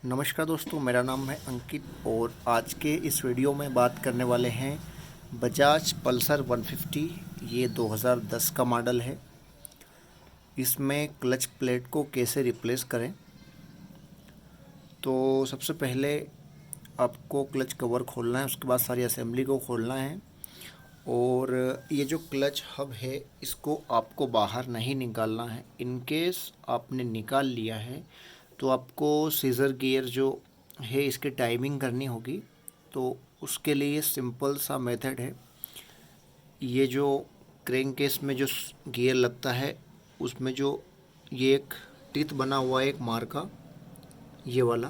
नमस्कार दोस्तों, मेरा नाम है अंकित और आज के इस वीडियो में बात करने वाले हैं बजाज पल्सर 150। ये 2010 का मॉडल है। इसमें क्लच प्लेट को कैसे रिप्लेस करें। तो सबसे पहले आपको क्लच कवर खोलना है, उसके बाद सारी असेंबली को खोलना है और ये जो क्लच हब है इसको आपको बाहर नहीं निकालना है। इन केस आपने निकाल लिया है तो आपको सीज़र गियर जो है इसकी टाइमिंग करनी होगी। तो उसके लिए सिंपल सा मेथड है। ये जो क्रैंक केस में जो गियर लगता है उसमें जो ये एक टीथ बना हुआ है, एक मार्का ये वाला,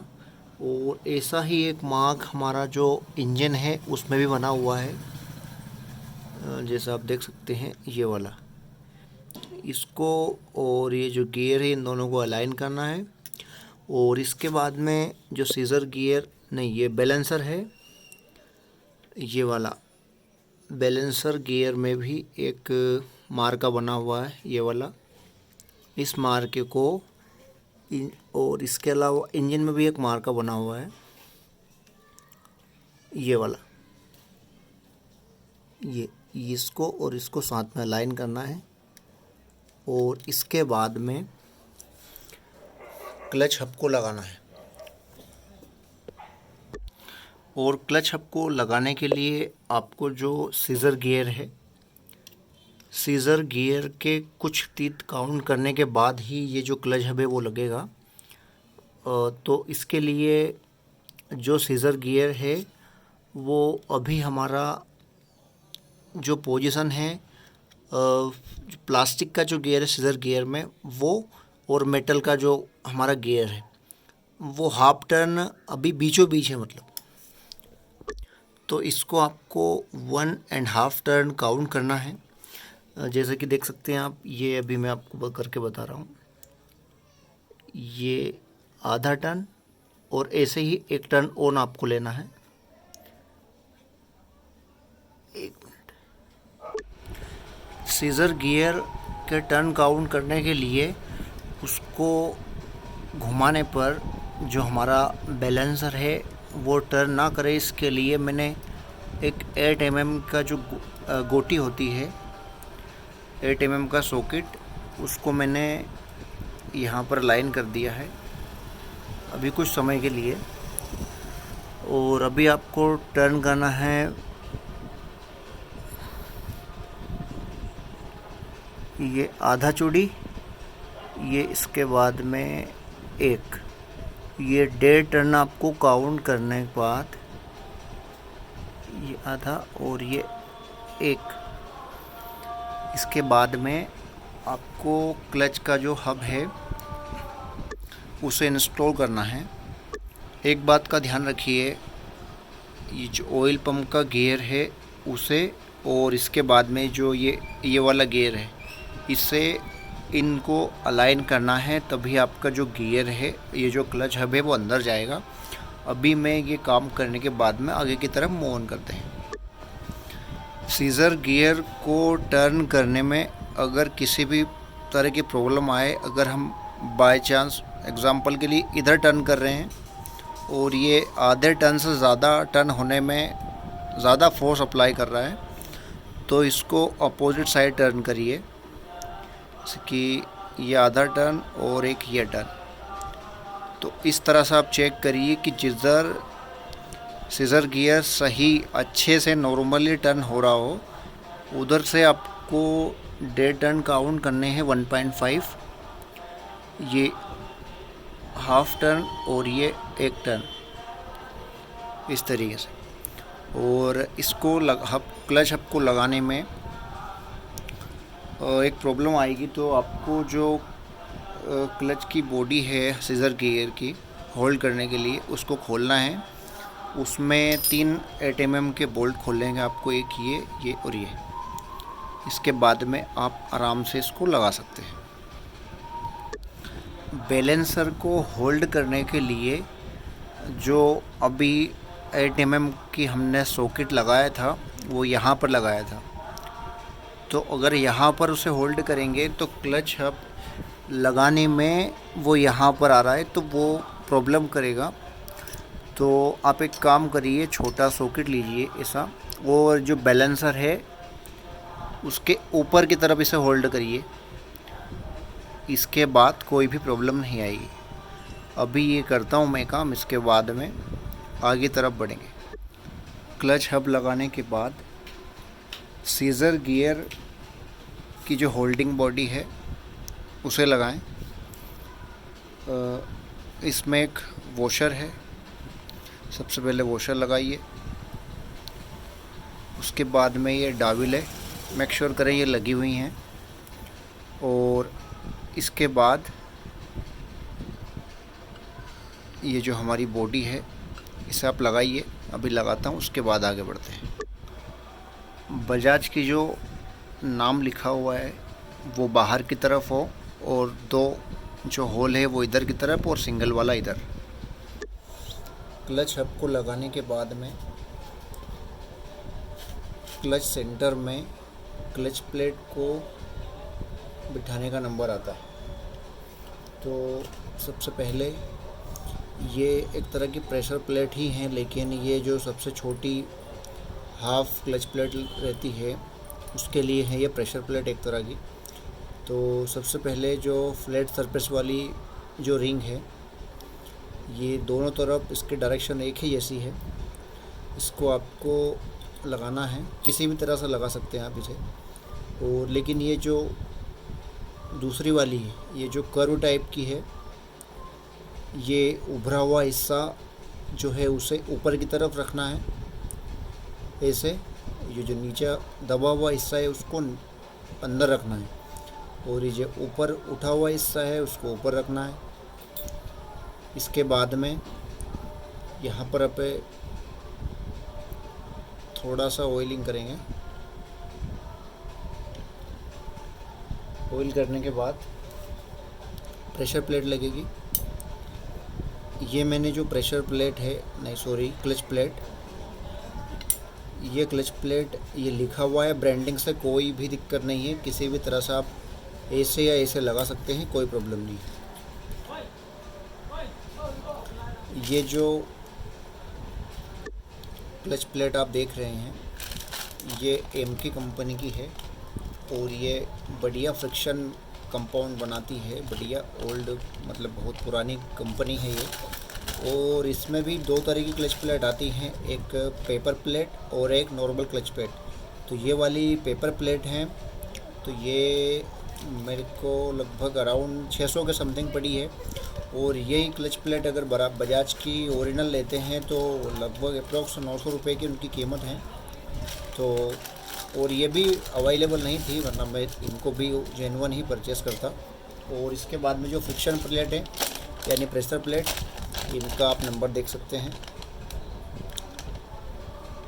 और ऐसा ही एक मार्क हमारा जो इंजन है उसमें भी बना हुआ है, जैसा आप देख सकते हैं ये वाला। इसको और ये जो गियर है इन दोनों को अलाइन करना है। और इसके बाद में जो सीज़र गियर नहीं, ये बैलेंसर है, ये वाला बैलेंसर गियर में भी एक मार्का बना हुआ है ये वाला। इस मार्के को और इसके अलावा इंजन में भी एक मार्का बना हुआ है ये वाला। ये इसको और इसको साथ में अलाइन करना है और इसके बाद में क्लच हब को लगाना है। और क्लच हब को लगाने के लिए आपको जो सीज़र गियर है, सीज़र गियर के कुछ टीथ काउंट करने के बाद ही ये जो क्लच हब है वो लगेगा। तो इसके लिए जो सीज़र गियर है वो अभी हमारा जो पोजीशन है, प्लास्टिक का जो गियर है सीज़र गियर में वो, और मेटल का जो हमारा गियर है वो हाफ टर्न अभी बीचों बीच है। मतलब तो इसको आपको 1.5 टर्न काउंट करना है। जैसे कि देख सकते हैं आप, ये अभी मैं आपको करके बता रहा हूँ, ये आधा टर्न और ऐसे ही एक टर्न ऑन आपको लेना है। एक मिनट। सीज़र गियर के टर्न काउंट करने के लिए उसको घुमाने पर जो हमारा बैलेंसर है वो टर्न ना करे, इसके लिए मैंने एक 8 mm का जो गोटी होती है, 8 mm का सॉकेट, उसको मैंने यहाँ पर लाइन कर दिया है अभी कुछ समय के लिए। और अभी आपको टर्न करना है ये आधा चूड़ी, ये इसके बाद में एक, ये 1.5 टर्न आपको काउंट करने के बाद ये आधा और ये एक, इसके बाद में आपको क्लच का जो हब है उसे इंस्टॉल करना है। एक बात का ध्यान रखिए, ये जो ऑयल पंप का गियर है उसे और इसके बाद में जो ये वाला गियर है इससे इनको अलाइन करना है, तभी आपका जो गियर है, ये जो क्लच हब है वो अंदर जाएगा। अभी मैं ये काम करने के बाद में आगे की तरफ मूव ऑन करते हैं। सीज़र गियर को टर्न करने में अगर किसी भी तरह की प्रॉब्लम आए, अगर हम बाय चांस एग्जांपल के लिए इधर टर्न कर रहे हैं और ये आधे टर्न से ज़्यादा टर्न होने में ज़्यादा फोर्स अप्लाई कर रहा है, तो इसको अपोजिट साइड टर्न करिए कि ये आधा टर्न और एक ये टर्न। तो इस तरह से आप चेक करिए कि जिधर सीज़र गियर सही अच्छे से नॉर्मली टर्न हो रहा हो उधर से आपको 1.5 टर्न काउंट करने हैं, 1.5, ये हाफ टर्न और ये एक टर्न, इस तरीके से। और इसको क्लच हब को लगाने में एक प्रॉब्लम आएगी, तो आपको जो क्लच की बॉडी है सीज़र गियर की होल्ड करने के लिए उसको खोलना है। उसमें 3 8 mm के बोल्ट खोलेंगे आपको, एक ये और ये। इसके बाद में आप आराम से इसको लगा सकते हैं। बैलेंसर को होल्ड करने के लिए जो अभी 8 mm की हमने सॉकेट लगाया था वो यहाँ पर लगाया था, तो अगर यहाँ पर उसे होल्ड करेंगे तो क्लच हब लगाने में वो यहाँ पर आ रहा है तो वो प्रॉब्लम करेगा। तो आप एक काम करिए, छोटा सॉकेट लीजिए ऐसा, और जो बैलेंसर है उसके ऊपर की तरफ इसे होल्ड करिए। इसके बाद कोई भी प्रॉब्लम नहीं आएगी। अभी ये करता हूँ मैं काम, इसके बाद में आगे तरफ बढ़ेंगे। क्लच हब लगाने के बाद सीज़र गियर की जो होल्डिंग बॉडी है उसे लगाएं। इसमें एक वॉशर है, सबसे पहले वॉशर लगाइए। उसके बाद में ये डाविल है, मेक श्योर करें ये लगी हुई हैं। और इसके बाद ये जो हमारी बॉडी है इसे आप लगाइए। अभी लगाता हूँ, उसके बाद आगे बढ़ते हैं। बजाज की जो नाम लिखा हुआ है वो बाहर की तरफ हो, और दो जो होल है वो इधर की तरफ और सिंगल वाला इधर। क्लच हब को लगाने के बाद में क्लच सेंटर में क्लच प्लेट को बिठाने का नंबर आता है। तो सबसे पहले ये एक तरह की प्रेशर प्लेट ही है, लेकिन ये जो सबसे छोटी हाफ क्लच प्लेट रहती है उसके लिए है ये प्रेशर प्लेट एक तरह की। तो सबसे पहले जो फ्लैट सरफेस वाली जो रिंग है, ये दोनों तरफ इसकी डायरेक्शन एक ही जैसी है, इसको आपको लगाना है। किसी भी तरह से लगा सकते हैं आप इसे। और लेकिन ये जो दूसरी वाली है, ये जो कर्व टाइप की है, ये उभरा हुआ हिस्सा जो है उसे ऊपर की तरफ रखना है ऐसे। ये जो नीचे दबा हुआ हिस्सा है उसको अंदर रखना है, और ये जो ऊपर उठा हुआ हिस्सा है उसको ऊपर रखना है। इसके बाद में यहाँ पर आप थोड़ा सा ऑयलिंग करेंगे। ऑयल करने के बाद प्रेशर प्लेट लगेगी। ये मैंने जो प्रेशर प्लेट है, नहीं सॉरी क्लच प्लेट, ये क्लच प्लेट ये लिखा हुआ है ब्रांडिंग से, कोई भी दिक्कत नहीं है। किसी भी तरह से आप ऐसे या ऐसे लगा सकते हैं, कोई प्रॉब्लम नहीं है। ये जो क्लच प्लेट आप देख रहे हैं ये एमके कंपनी की है, और ये बढ़िया फ्रिक्शन कंपाउंड बनाती है। बढ़िया ओल्ड मतलब बहुत पुरानी कंपनी है ये। और इसमें भी दो तरह की क्लच प्लेट आती हैं, एक पेपर प्लेट और एक नॉर्मल क्लच प्लेट। तो ये वाली पेपर प्लेट है, तो ये मेरे को लगभग अराउंड 600 के समथिंग पड़ी है। और यही क्लच प्लेट अगर बजाज की ओरिजिनल लेते हैं तो लगभग अप्रॉक्स 900 रुपये की उनकी कीमत है। तो और ये भी अवेलेबल नहीं थी, वरना मैं इनको भी जेन्युइन ही परचेस करता। और इसके बाद में जो फ्रिक्शन प्लेट है यानी प्रेशर प्लेट, इनका आप नंबर देख सकते हैं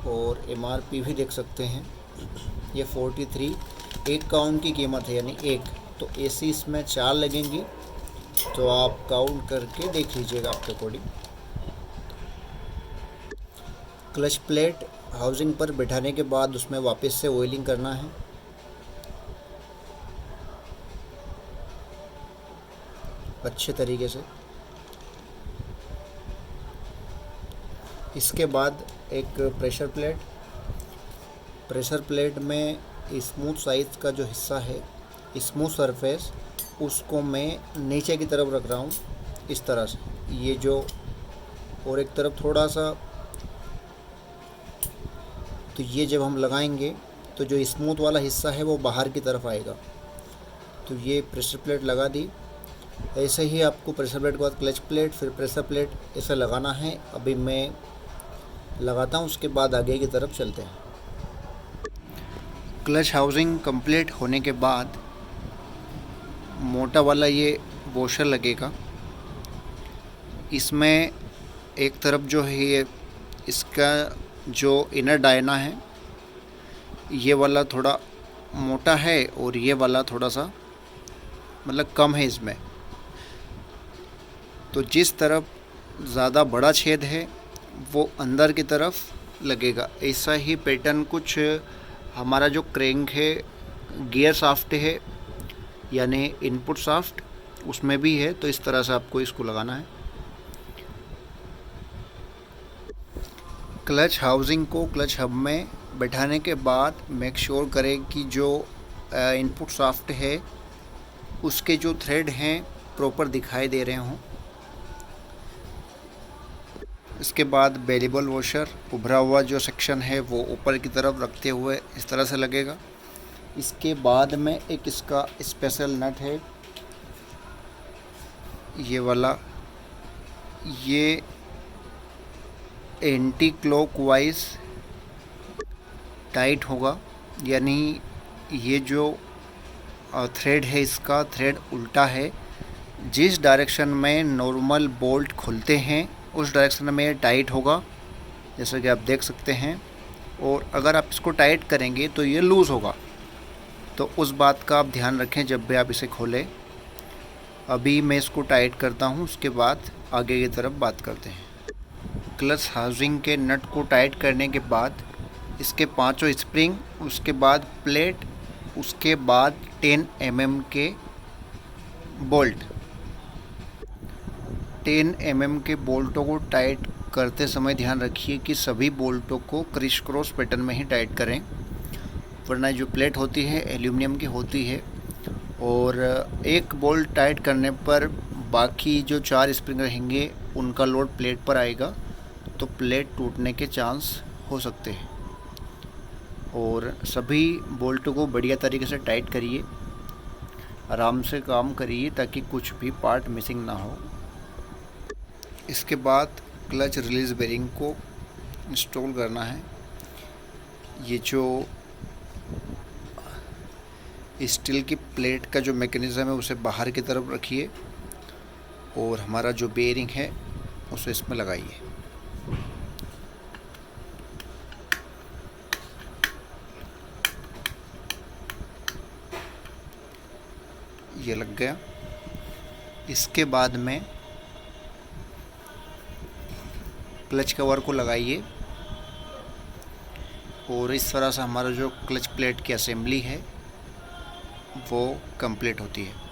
और एमआरपी भी देख सकते हैं। ये 43 एक काउंट की कीमत है, यानी एक। तो एसी इसमें 4 लगेंगी, तो आप काउंट करके देख लीजिएगा आपके अकॉर्डिंग। क्लच प्लेट हाउसिंग पर बिठाने के बाद उसमें वापस से ऑयलिंग करना है। अच्छे तरीके से। इसके बाद एक प्रेशर प्लेट में स्मूथ साइज का जो हिस्सा है, स्मूथ सरफेस, उसको मैं नीचे की तरफ रख रहा हूँ इस तरह से। ये जो और एक तरफ थोड़ा सा, तो ये जब हम लगाएंगे तो जो स्मूथ वाला हिस्सा है वो बाहर की तरफ आएगा। तो ये प्रेशर प्लेट लगा दी। ऐसे ही आपको प्रेशर प्लेट के बाद क्लच प्लेट, फिर प्रेशर प्लेट ऐसे लगाना है। अभी मैं लगाता हूँ, उसके बाद आगे की तरफ चलते हैं। क्लच हाउसिंग कंप्लीट होने के बाद मोटा वाला ये वॉशर लगेगा। इसमें एक तरफ जो है ये इसका जो इनर डायना है, ये वाला थोड़ा मोटा है और ये वाला थोड़ा सा मतलब कम है इसमें। तो जिस तरफ ज़्यादा बड़ा छेद है वो अंदर की तरफ लगेगा। ऐसा ही पैटर्न कुछ हमारा जो क्रैंक है, गियर शाफ्ट है यानी इनपुट शाफ्ट, उसमें भी है। तो इस तरह से आपको इसको लगाना है। क्लच हाउसिंग को क्लच हब में बैठाने के बाद मेक श्योर करें कि जो इनपुट शाफ्ट है उसके जो थ्रेड हैं प्रॉपर दिखाई दे रहे हों। इसके बाद वेरिएबल वॉशर उभरा हुआ जो सेक्शन है वो ऊपर की तरफ रखते हुए इस तरह से लगेगा। इसके बाद में एक इसका स्पेशल नट है, ये वाला, ये एंटी क्लॉकवाइज टाइट होगा, यानी ये जो थ्रेड है इसका थ्रेड उल्टा है। जिस डायरेक्शन में नॉर्मल बोल्ट खुलते हैं उस डायरेक्शन में ये टाइट होगा, जैसा कि आप देख सकते हैं। और अगर आप इसको टाइट करेंगे तो ये लूज़ होगा, तो उस बात का आप ध्यान रखें जब भी आप इसे खोलें। अभी मैं इसको टाइट करता हूँ, उसके बाद आगे की तरफ बात करते हैं। क्लच हाउसिंग के नट को टाइट करने के बाद इसके पांचों स्प्रिंग, उसके बाद प्लेट, उसके बाद 10 mm के बोल्ट, 10 mm के बोल्टों को टाइट करते समय ध्यान रखिए कि सभी बोल्टों को क्रिस क्रॉस पैटर्न में ही टाइट करें, वरना जो प्लेट होती है एल्यूमिनियम की होती है और एक बोल्ट टाइट करने पर बाकी जो 4 स्प्रिंग रहेंगे उनका लोड प्लेट पर आएगा, तो प्लेट टूटने के चांस हो सकते हैं। और सभी बोल्टों को बढ़िया तरीके से टाइट करिए, आराम से काम करिए ताकि कुछ भी पार्ट मिसिंग ना हो। इसके बाद क्लच रिलीज़ बेरिंग को इंस्टॉल करना है। ये जो स्टील की प्लेट का जो मैकेनिज़्म है उसे बाहर की तरफ रखिए और हमारा जो बेरिंग है उसे इसमें लगाइए। ये लग गया। इसके बाद में क्लच कवर को लगाइए और इस तरह से हमारा जो क्लच प्लेट की असेंबली है वो कंप्लीट होती है।